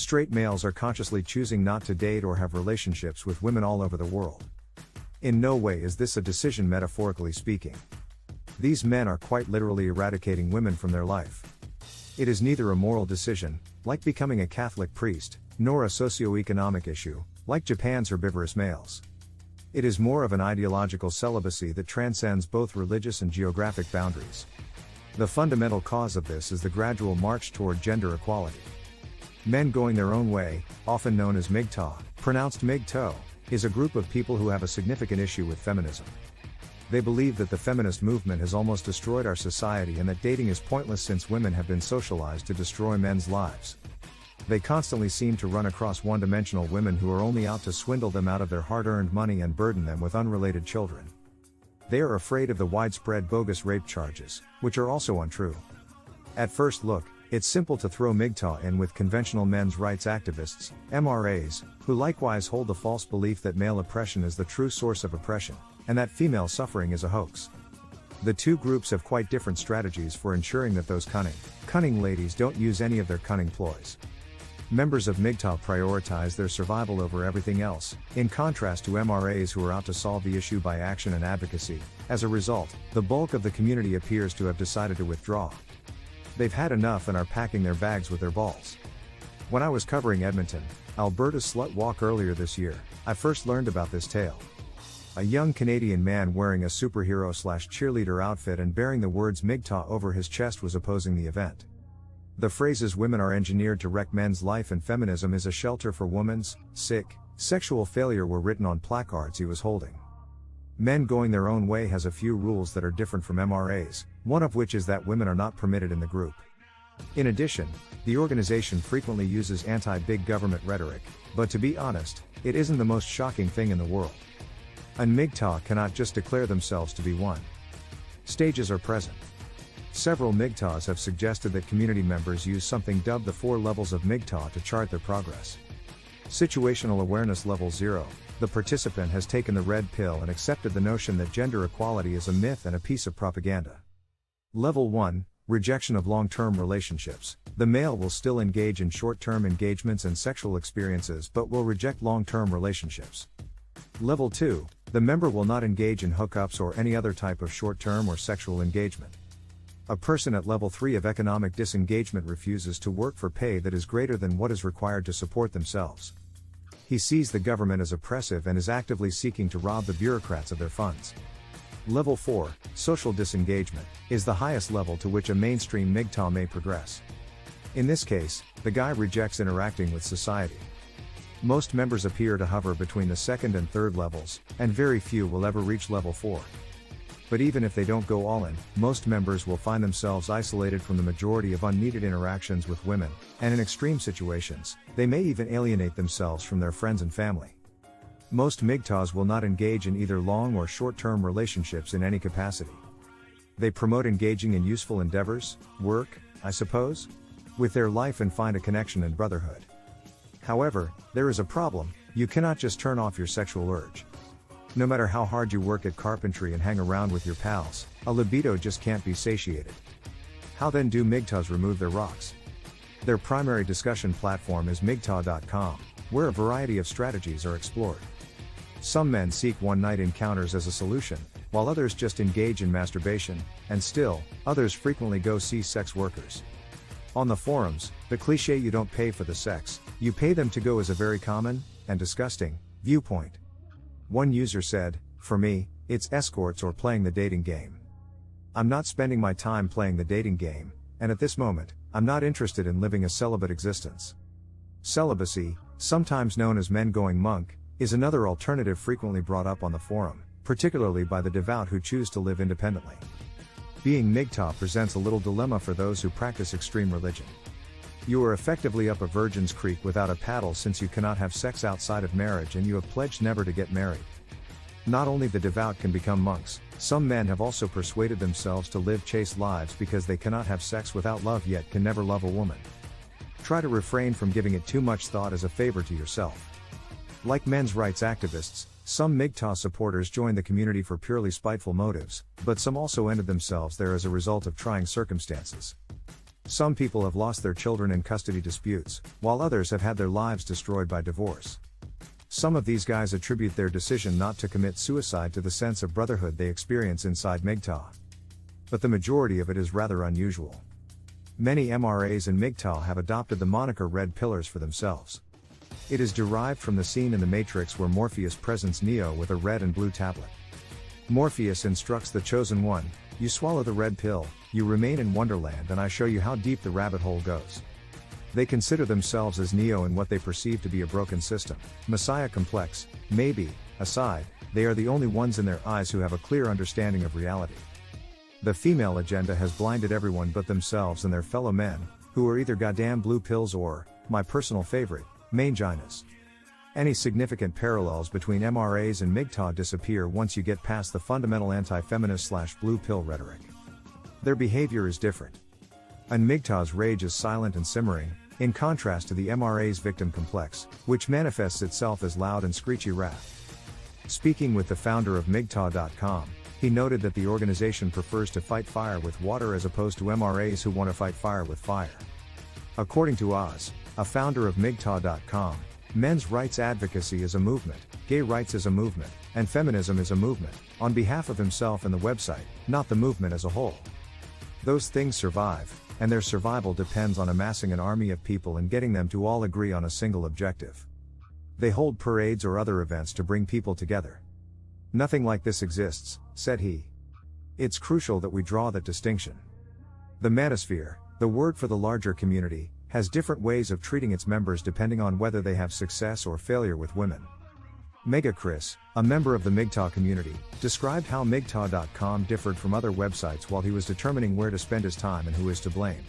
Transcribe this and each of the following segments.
straight males are consciously choosing not to date or have relationships with women all over the world. In no way is this a decision metaphorically speaking. These men are quite literally eradicating women from their life. It is neither a moral decision, like becoming a Catholic priest, nor a socio-economic issue, like Japan's herbivorous males. It is more of an ideological celibacy that transcends both religious and geographic boundaries. The fundamental cause of this is the gradual march toward gender equality. Men going their own way, often known as MGTOW, pronounced MGTOW, is a group of people who have a significant issue with feminism. They believe that the feminist movement has almost destroyed our society and that dating is pointless since women have been socialized to destroy men's lives. They constantly seem to run across one-dimensional women who are only out to swindle them out of their hard-earned money and burden them with unrelated children. They are afraid of the widespread bogus rape charges, which are also untrue. At first look, it's simple to throw MGTOW in with conventional men's rights activists, MRAs, who likewise hold the false belief that male oppression is the true source of oppression, and that female suffering is a hoax. The two groups have quite different strategies for ensuring that those cunning ladies don't use any of their cunning ploys. Members of MGTOW prioritize their survival over everything else, in contrast to MRAs who are out to solve the issue by action and advocacy. As a result, the bulk of the community appears to have decided to withdraw. They've had enough and are packing their bags with their balls. When I was covering Edmonton, Alberta's slut walk earlier this year, I first learned about this tale. A young Canadian man wearing a superhero/cheerleader outfit and bearing the words MGTOW over his chest was opposing the event. The phrases "women are engineered to wreck men's life" and "feminism is a shelter for women's sexual failure" were written on placards he was holding. Men going their own way has a few rules that are different from MRAs, one of which is that women are not permitted in the group. In addition, the organization frequently uses anti-big government rhetoric, but to be honest, it isn't the most shocking thing in the world. A MGTOW cannot just declare themselves to be one. Stages are present. Several MGTOWs have suggested that community members use something dubbed the 4 levels of MGTOW to chart their progress. Situational awareness level 0, the participant has taken the red pill and accepted the notion that gender equality is a myth and a piece of propaganda. Level 1, rejection of long-term relationships, the male will still engage in short-term engagements and sexual experiences but will reject long-term relationships. Level 2, the member will not engage in hookups or any other type of short-term or sexual engagement. A person at level 3 of economic disengagement refuses to work for pay that is greater than what is required to support themselves. He sees the government as oppressive and is actively seeking to rob the bureaucrats of their funds. Level 4, social disengagement, is the highest level to which a mainstream MGTOW may progress. In this case, the guy rejects interacting with society. Most members appear to hover between the second and third levels, and very few will ever reach level 4. But even if they don't go all in, most members will find themselves isolated from the majority of unneeded interactions with women, and in extreme situations, they may even alienate themselves from their friends and family. Most MGTOWs will not engage in either long or short-term relationships in any capacity. They promote engaging in useful endeavors, work, I suppose, with their life and find a connection and brotherhood. However, there is a problem: you cannot just turn off your sexual urge. No matter how hard you work at carpentry and hang around with your pals, a libido just can't be satiated. How then do MGTOWs remove their rocks? Their primary discussion platform is MGTOW.com, where a variety of strategies are explored. Some men seek one-night encounters as a solution, while others just engage in masturbation, and still, others frequently go see sex workers. On the forums, the cliché "you don't pay for the sex, you pay them to go" is a very common, and disgusting, viewpoint. One user said, "For me, it's escorts or playing the dating game. I'm not spending my time playing the dating game, and at this moment, I'm not interested in living a celibate existence." Celibacy, sometimes known as men going monk, is another alternative frequently brought up on the forum, particularly by the devout who choose to live independently. Being MGTOW presents a little dilemma for those who practice extreme religion. You are effectively up a virgin's creek without a paddle, since you cannot have sex outside of marriage and you have pledged never to get married. Not only the devout can become monks, some men have also persuaded themselves to live chaste lives because they cannot have sex without love yet can never love a woman. Try to refrain from giving it too much thought as a favor to yourself. Like men's rights activists, some MGTOW supporters joined the community for purely spiteful motives, but some also ended themselves there as a result of trying circumstances. Some people have lost their children in custody disputes, while others have had their lives destroyed by divorce. Some of these guys attribute their decision not to commit suicide to the sense of brotherhood they experience inside MGTOW. But the majority of it is rather unusual. Many MRAs and MGTOW have adopted the moniker Red Pillars for themselves. It is derived from the scene in The Matrix where Morpheus presents Neo with a red and blue tablet. Morpheus instructs the Chosen One, "You swallow the red pill, you remain in Wonderland, and I show you how deep the rabbit hole goes." They consider themselves as Neo in what they perceive to be a broken system. Messiah complex, maybe, aside, they are the only ones in their eyes who have a clear understanding of reality. The female agenda has blinded everyone but themselves and their fellow men, who are either goddamn blue pills or, my personal favorite, manginas. Any significant parallels between MRAs and MGTOW disappear once you get past the fundamental anti-feminist/blue pill rhetoric. Their behavior is different. An MGTOW's rage is silent and simmering, in contrast to the MRA's victim complex, which manifests itself as loud and screechy wrath. Speaking with the founder of MGTOW.com, he noted that the organization prefers to fight fire with water as opposed to MRAs who want to fight fire with fire. According to Oz, a founder of MGTOW.com, men's rights advocacy is a movement, gay rights is a movement, and feminism is a movement, on behalf of himself and the website, not the movement as a whole. Those things survive, and their survival depends on amassing an army of people and getting them to all agree on a single objective. They hold parades or other events to bring people together. Nothing like this exists, said he. It's crucial that we draw that distinction. The manosphere, the word for the larger community, has different ways of treating its members depending on whether they have success or failure with women. Mega Chris, a member of the MGTOW community, described how MGTOW.com differed from other websites while he was determining where to spend his time and who is to blame.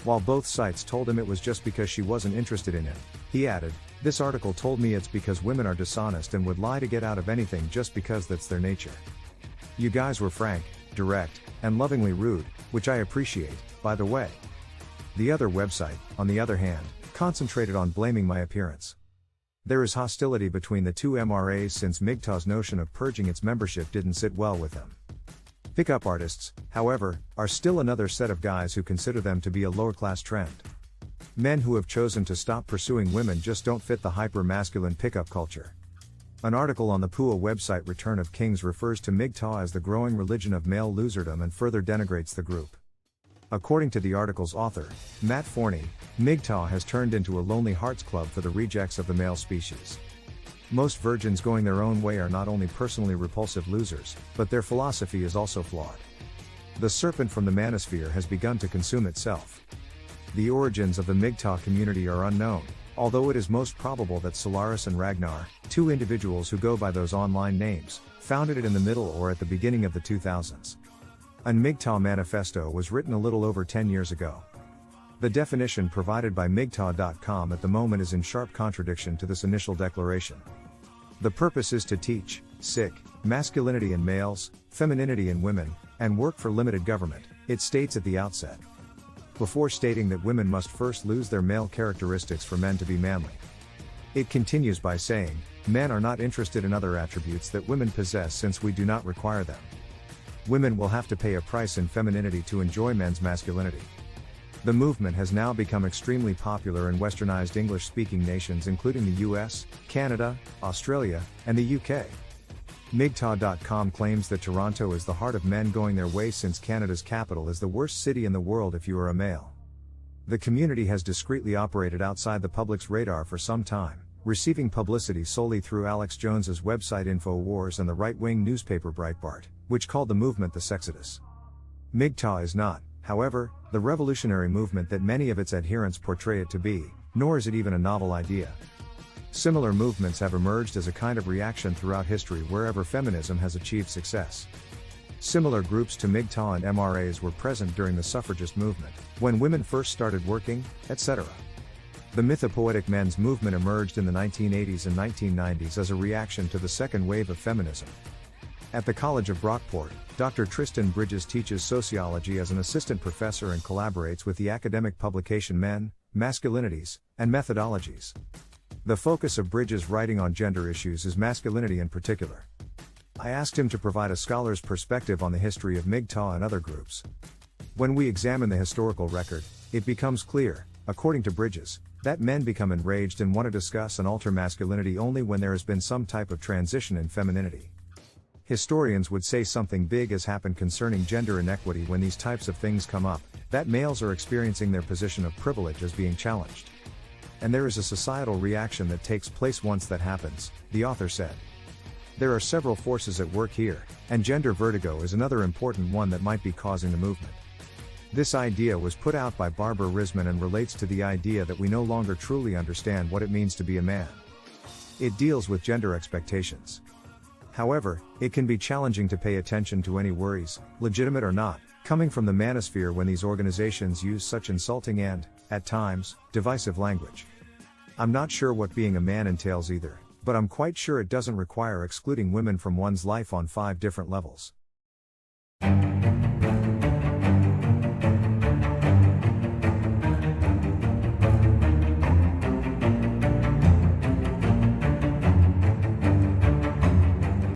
While both sites told him it was just because she wasn't interested in him, he added, "This article told me it's because women are dishonest and would lie to get out of anything just because that's their nature. You guys were frank, direct, and lovingly rude, which I appreciate, by the way." The other website, on the other hand, concentrated on blaming my appearance. There is hostility between the two MRAs since MGTOW's notion of purging its membership didn't sit well with them. Pickup artists, however, are still another set of guys who consider them to be a lower-class trend. Men who have chosen to stop pursuing women just don't fit the hyper-masculine pickup culture. An article on the PUA website Return of Kings refers to MGTOW as the growing religion of male loserdom and further denigrates the group. According to the article's author, Matt Forney, MGTOW has turned into a lonely hearts club for the rejects of the male species. Most virgins going their own way are not only personally repulsive losers, but their philosophy is also flawed. The serpent from the manosphere has begun to consume itself. The origins of the MGTOW community are unknown, although it is most probable that Solaris and Ragnar, two individuals who go by those online names, founded it in the middle or at the beginning of the 2000s. An MGTOW manifesto was written a little over 10 years ago. The definition provided by MGTOW.com at the moment is in sharp contradiction to this initial declaration. The purpose is to teach, masculinity in males, femininity in women, and work for limited government, it states at the outset. Before stating that women must first lose their male characteristics for men to be manly. It continues by saying, men are not interested in other attributes that women possess since we do not require them. Women will have to pay a price in femininity to enjoy men's masculinity. The movement has now become extremely popular in westernized English-speaking nations including the US, Canada, Australia, and the UK. MGTOW.com claims that Toronto is the heart of men going their way since Canada's capital is the worst city in the world if you are a male. The community has discreetly operated outside the public's radar for some time, receiving publicity solely through Alex Jones's website InfoWars and the right-wing newspaper Breitbart, which called the movement the Sexodus. MGTOW is not, however, the revolutionary movement that many of its adherents portray it to be, nor is it even a novel idea. Similar movements have emerged as a kind of reaction throughout history wherever feminism has achieved success. Similar groups to MGTOW and MRAs were present during the suffragist movement, when women first started working, etc. The mythopoetic men's movement emerged in the 1980s and 1990s as a reaction to the second wave of feminism. At the College of Brockport, Dr. Tristan Bridges teaches sociology as an assistant professor and collaborates with the academic publication Men, Masculinities, and Methodologies. The focus of Bridges' writing on gender issues is masculinity in particular. I asked him to provide a scholar's perspective on the history of MGTOW and other groups. When we examine the historical record, it becomes clear, according to Bridges, that men become enraged and want to discuss and alter masculinity only when there has been some type of transition in femininity. Historians would say something big has happened concerning gender inequity when these types of things come up, that males are experiencing their position of privilege as being challenged. And there is a societal reaction that takes place once that happens, the author said. There are several forces at work here, and gender vertigo is another important one that might be causing the movement. This idea was put out by Barbara Risman and relates to the idea that we no longer truly understand what it means to be a man. It deals with gender expectations. However, it can be challenging to pay attention to any worries, legitimate or not, coming from the manosphere when these organizations use such insulting and, at times, divisive language. I'm not sure what being a man entails either, but I'm quite sure it doesn't require excluding women from one's life on 5 different levels.